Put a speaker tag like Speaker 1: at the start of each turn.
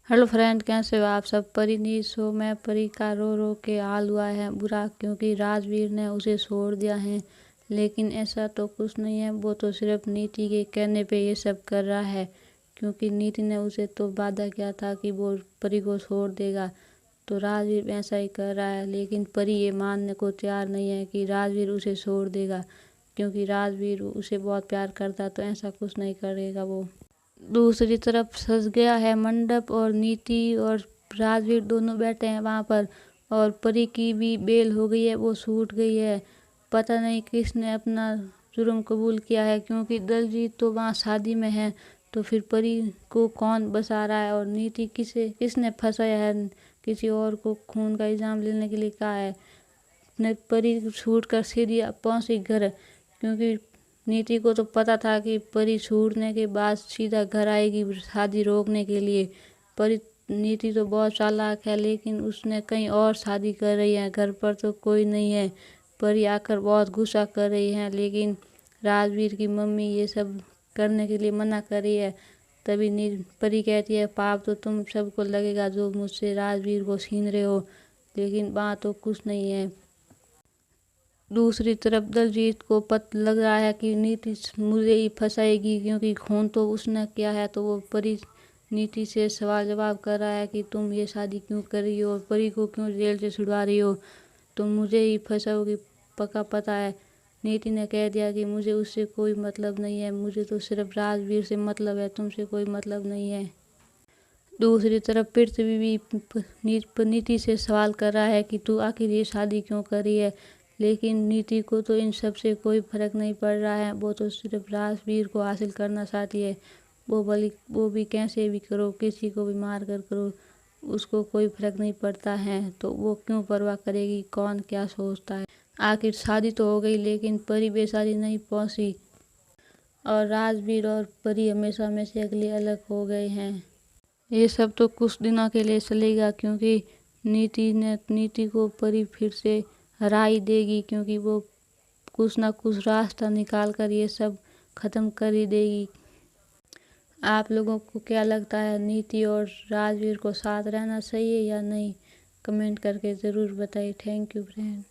Speaker 1: Hello friend, कैसे हो आप सब। परी नी सो में परी का रो रो के हाल हुआ है बुरा, क्योंकि राजवीर ने उसे छोड़ दिया है। लेकिन ऐसा तो कुछ नहीं है, वो तो सिर्फ नीति के कहने पे ये सब कर रहा है, क्योंकि नीति ने उसे तो वादा किया था कि वो परी को छोड़ देगा। तो राजवीर ऐसा ही कर रहा है, लेकिन परी ये मानने को तैयार नहीं है कि राजवीर उसे छोड़ देगा, क्योंकि राजवीर उसे बहुत प्यार करता, तो ऐसा कुछ नहीं करेगा वो। दूसरी तरफ सज गया है मंडप और नीति और राजवीर दोनों बैठे हैं वहाँ पर। और परी की भी बेल हो गई है, वो छूट गई है। पता नहीं किसने अपना जुर्म कबूल किया है, क्योंकि दलजीत तो वहाँ शादी में है, तो फिर परी को कौन बचा रहा है। और नीति किसने फंसाया है, किसी और को खून का इल्ज़ाम लेने के लिए कहा है। ने परी छूट कर सीधी पहुंची घर, क्योंकि नीति को तो पता था कि परी छूटने के बाद सीधा घर आएगी शादी रोकने के लिए। परी नीति तो बहुत चालाक है, लेकिन उसने कहीं और शादी कर रही है, घर पर तो कोई नहीं है। परी आकर बहुत गुस्सा कर रही है, लेकिन राजवीर की मम्मी ये सब करने के लिए मना कर रही है। तभी परी कहती है, पाप तो तुम सबको लगेगा जो मुझसे राजवीर को छीन रहे हो, लेकिन वहाँ तो कुछ नहीं है। दूसरी तरफ दलजीत को पता लग रहा है कि नीति मुझे ही फंसाएगी, क्योंकि खून तो उसने किया है। तो वो परी नीति से सवाल जवाब कर रहा है कि तुम ये शादी क्यों कर रही हो, परी को क्यों जेल से छुड़वा रही हो, तुम मुझे ही फंसाओगी, पक्का पता है। नीति ने कह दिया कि मुझे उससे कोई मतलब नहीं है, मुझे तो सिर्फ राजवीर से मतलब है, तुमसे कोई मतलब नहीं है। दूसरी तरफ पृथ्वी भी नीति से सवाल कर रहा है कि तू आखिर ये शादी क्यों कर रही है, लेकिन नीति को तो इन सब से कोई फर्क नहीं पड़ रहा है। वो तो सिर्फ राजवीर को हासिल करना चाहती है। वो भी कैसे भी करो, किसी को भी मार कर करो, उसको कोई फर्क नहीं पड़ता है। तो वो क्यों परवाह करेगी कौन क्या सोचता है। आखिर शादी तो हो गई, लेकिन परी बेचारी नहीं पहुंची, और राजवीर और परी हमेशा में से अगले अलग हो गए हैं। ये सब तो कुछ दिनों के लिए चलेगा, क्योंकि नीति को परी फिर से हरा ही देगी, क्योंकि वो कुछ ना कुछ रास्ता निकाल कर ये सब ख़त्म कर ही देगी। आप लोगों को क्या लगता है, नीति और राजवीर को साथ रहना चाहिए या नहीं? कमेंट करके ज़रूर बताइए। Thank you friend.